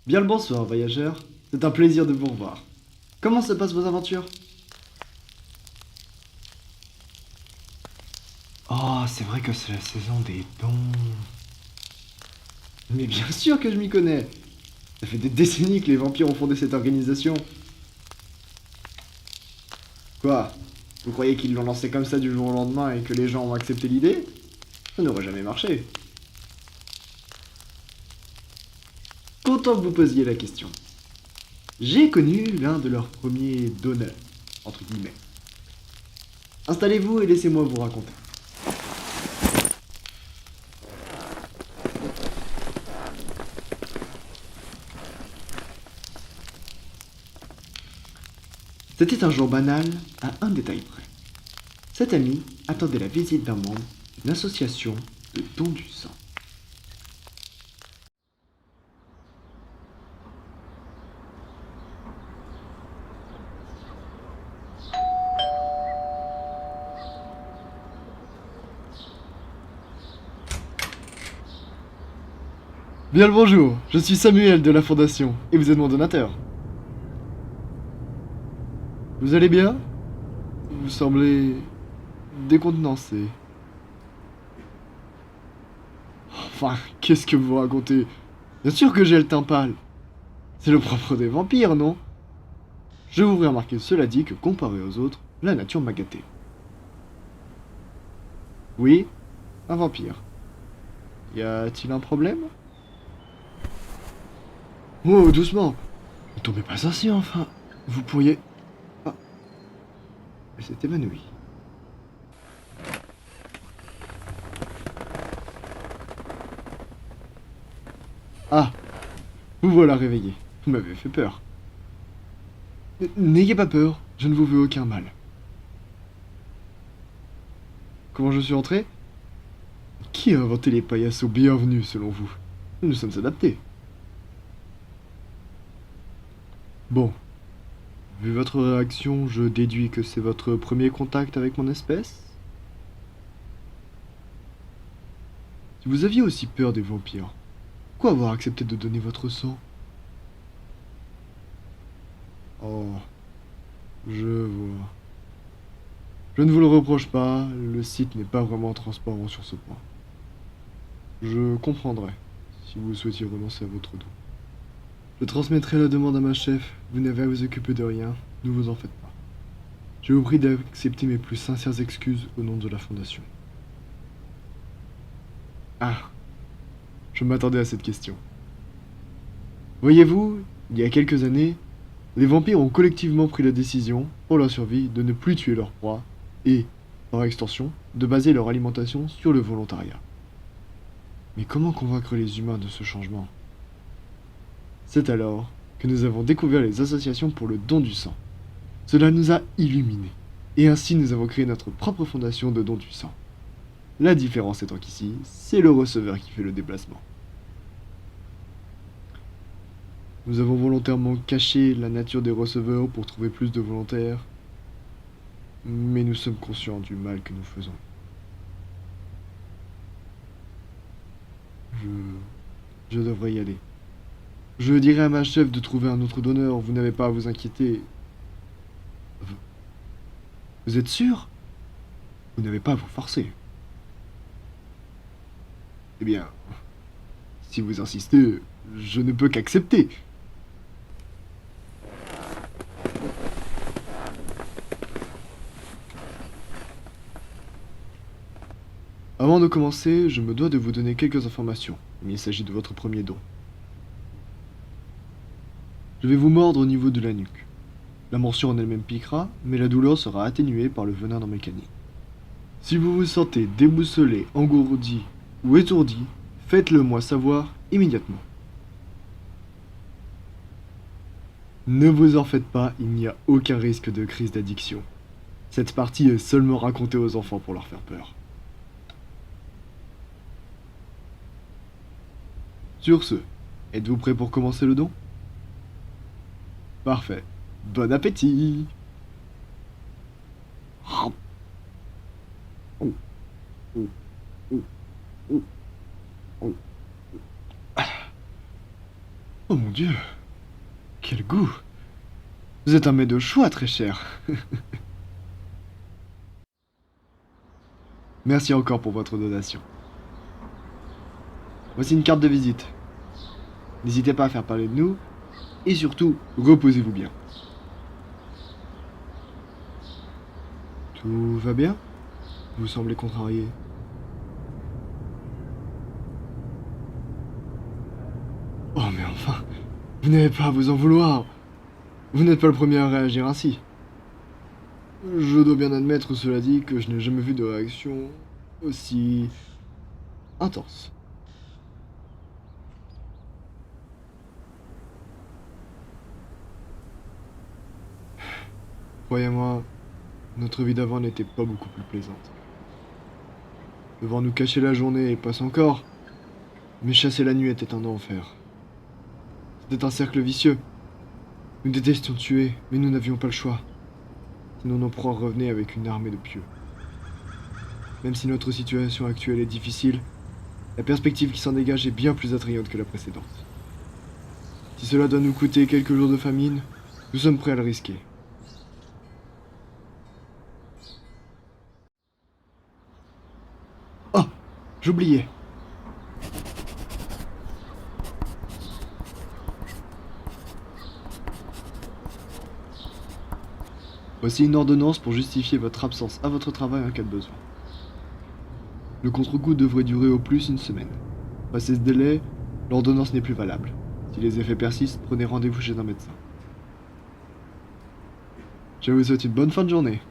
Bien le bonsoir, voyageurs. C'est un plaisir de vous revoir. Comment se passent vos aventures? Oh, c'est vrai que c'est la saison des dons. Mais bien sûr que je m'y connais. Ça fait des décennies que les vampires ont fondé cette organisation. Quoi? Vous croyez qu'ils l'ont lancé comme ça du jour au lendemain et que les gens ont accepté l'idée? Ça n'aurait jamais marché. Content que vous posiez la question. J'ai connu l'un de leurs premiers donneurs, entre guillemets. Installez-vous et laissez-moi vous raconter. C'était un jour banal à un détail près. Cet ami attendait la visite d'un membre d'une association de dons du sang. Bien le bonjour, je suis Samuel de la Fondation, et vous êtes mon donateur. Vous allez bien? Vous semblez décontenancé. Enfin, qu'est-ce que vous racontez? Bien sûr que j'ai le teint pâle. C'est le propre des vampires, non? Je vous ferai remarquer cela dit que comparé aux autres, la nature m'a gâté. Oui, un vampire. Y a-t-il un problème? Oh, doucement. Ne tombez pas ainsi, enfin. Vous pourriez... Ah, elle s'est évanouie. Ah, vous voilà réveillé. Vous m'avez fait peur. N'ayez pas peur, je ne vous veux aucun mal. Comment je suis entré? Qui a inventé les paillassos bienvenus, selon vous? Nous nous sommes adaptés. Bon, vu votre réaction, je déduis que c'est votre premier contact avec mon espèce? Si vous aviez aussi peur des vampires, pourquoi avoir accepté de donner votre sang? Oh, je vois. Je ne vous le reproche pas, le site n'est pas vraiment transparent sur ce point. Je comprendrai si vous souhaitiez renoncer à votre don. Je transmettrai la demande à ma chef, vous n'avez à vous occuper de rien, ne vous en faites pas. Je vous prie d'accepter mes plus sincères excuses au nom de la Fondation. Ah, je m'attendais à cette question. Voyez-vous, il y a quelques années, les vampires ont collectivement pris la décision, pour leur survie, de ne plus tuer leurs proies et, par extension, de baser leur alimentation sur le volontariat. Mais comment convaincre les humains de ce changement? C'est alors que nous avons découvert les associations pour le don du sang. Cela nous a illuminés, et ainsi nous avons créé notre propre fondation de don du sang. La différence étant qu'ici, c'est le receveur qui fait le déplacement. Nous avons volontairement caché la nature des receveurs pour trouver plus de volontaires, mais nous sommes conscients du mal que nous faisons. Je devrais y aller. Je dirai à ma chef de trouver un autre donneur, vous n'avez pas à vous inquiéter. Vous, vous êtes sûr? Vous n'avez pas à vous forcer. Eh bien, si vous insistez, je ne peux qu'accepter. Avant de commencer, je me dois de vous donner quelques informations. Il s'agit de votre premier don. Je vais vous mordre au niveau de la nuque. La morsure en elle-même piquera, mais la douleur sera atténuée par le venin dans mes canines. Si vous vous sentez déboussolé, engourdi ou étourdi, faites-le moi savoir immédiatement. Ne vous en faites pas, il n'y a aucun risque de crise d'addiction. Cette partie est seulement racontée aux enfants pour leur faire peur. Sur ce, êtes-vous prêt pour commencer le don? Parfait. Bon appétit! Oh, oh, oh, oh, oh. Oh mon Dieu, quel goût! Vous êtes un mets de choix, très cher. Merci encore pour votre donation. Voici une carte de visite. N'hésitez pas à faire parler de nous, et surtout, reposez-vous bien. Tout va bien? Vous semblez contrarié. Oh mais enfin, vous n'avez pas à vous en vouloir. Vous n'êtes pas le premier à réagir ainsi. Je dois bien admettre, cela dit, que je n'ai jamais vu de réaction aussi intense. Croyez-moi, notre vie d'avant n'était pas beaucoup plus plaisante. Devoir nous cacher la journée et passe encore, mais chasser la nuit était un enfer. C'était un cercle vicieux. Nous détestions tuer, mais nous n'avions pas le choix. Sinon nos proies revenaient avec une armée de pieux. Même si notre situation actuelle est difficile, la perspective qui s'en dégage est bien plus attrayante que la précédente. Si cela doit nous coûter quelques jours de famine, nous sommes prêts à le risquer. Oh, j'oubliais. Voici une ordonnance pour justifier votre absence à votre travail en cas de besoin. Le contre-coup devrait durer au plus une semaine. Passé ce délai, l'ordonnance n'est plus valable. Si les effets persistent, prenez rendez-vous chez un médecin. Je vous souhaite une bonne fin de journée.